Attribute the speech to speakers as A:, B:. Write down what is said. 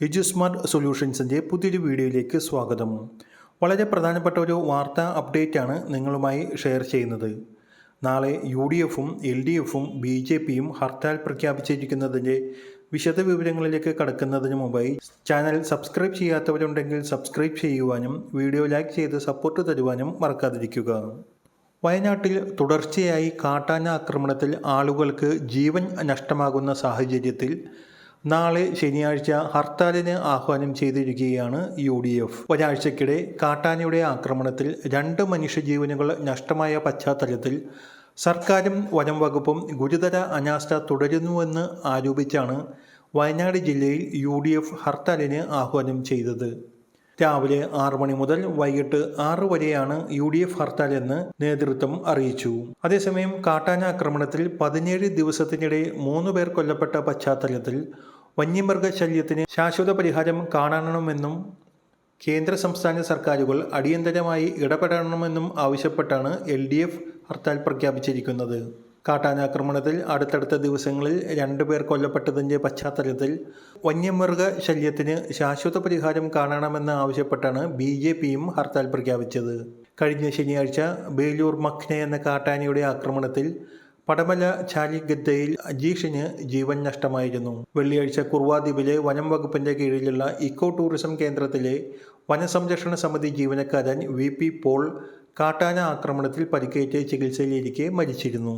A: എജുസ്മാർട്ട് സൊല്യൂഷൻസിൻ്റെ പുതിയൊരു വീഡിയോയിലേക്ക് സ്വാഗതം. വളരെ പ്രധാനപ്പെട്ട ഒരു വാർത്താ അപ്ഡേറ്റാണ് നിങ്ങളുമായി ഷെയർ ചെയ്യുന്നത്. നാളെ UDFും LDFും BJPയും ഹർത്താൽ പ്രഖ്യാപിച്ചിരിക്കുന്നതിൻ്റെ വിശദവിവരങ്ങളിലേക്ക് കടക്കുന്നതിന് മുമ്പായി ചാനൽ സബ്സ്ക്രൈബ് ചെയ്യാത്തവരുണ്ടെങ്കിൽ സബ്സ്ക്രൈബ് ചെയ്യുവാനും വീഡിയോ ലൈക്ക് ചെയ്ത് സപ്പോർട്ട് തരുവാനും മറക്കാതിരിക്കുക. വയനാട്ടിൽ തുടർച്ചയായി കാട്ടാന ആക്രമണത്തിൽ ആളുകൾക്ക് ജീവൻ നഷ്ടമാകുന്ന സാഹചര്യത്തിൽ നാളെ ശനിയാഴ്ച ഹർത്താലിന് ആഹ്വാനം ചെയ്തിരിക്കുകയാണ് UDF. ഒരാഴ്ചക്കിടെ കാട്ടാനയുടെ ആക്രമണത്തിൽ 2 മനുഷ്യജീവനുകൾ നഷ്ടമായ പശ്ചാത്തലത്തിൽ സർക്കാരും വനം വകുപ്പും ഗുരുതര അനാസ്ഥ തുടരുന്നുവെന്ന് ആരോപിച്ചാണ് വയനാട് ജില്ലയിൽ UDF ഹർത്താലിന് ആഹ്വാനം ചെയ്തത്. രാവിലെ 6 മണി മുതൽ വൈകിട്ട് 6 വരെയാണ് UDF ഹർത്താൽ എന്ന് നേതൃത്വം അറിയിച്ചു. അതേസമയം കാട്ടാന ആക്രമണത്തിൽ 17 ദിവസത്തിനിടെ 3 പേർ കൊല്ലപ്പെട്ട പശ്ചാത്തലത്തിൽ വന്യമൃഗശല്യത്തിന് ശാശ്വത പരിഹാരം കാണണമെന്നും കേന്ദ്ര സംസ്ഥാന സർക്കാരുകൾ അടിയന്തരമായി ഇടപെടണമെന്നും ആവശ്യപ്പെട്ടാണ് LDF ഹർത്താൽ പ്രഖ്യാപിച്ചിരിക്കുന്നത്. കാട്ടാനാക്രമണത്തിൽ അടുത്തടുത്ത ദിവസങ്ങളിൽ 2 പേർ കൊല്ലപ്പെട്ടതിൻ്റെ പശ്ചാത്തലത്തിൽ വന്യമൃഗശല്യത്തിന് ശാശ്വത പരിഹാരം കാണണമെന്ന് ആവശ്യപ്പെട്ടാണ് BJPയും ഹർത്താൽ പ്രഖ്യാപിച്ചത്. കഴിഞ്ഞ ശനിയാഴ്ച ബേലൂർ മഖ്ന എന്ന കാട്ടാനയുടെ ആക്രമണത്തിൽ പടമല ചാലിഗദ്ദയിൽ അജീഷിന് ജീവൻ നഷ്ടമായിരുന്നു. വെള്ളിയാഴ്ച കുർവാ ദ്വീപിലെ വനം വകുപ്പിൻ്റെ കീഴിലുള്ള ഇക്കോ ടൂറിസം കേന്ദ്രത്തിലെ വനസംരക്ഷണ സമിതി ജീവനക്കാരൻ VP പോൾ കാട്ടാന ആക്രമണത്തിൽ പരിക്കേറ്റ് ചികിത്സയിലിരിക്കെ മരിച്ചിരുന്നു.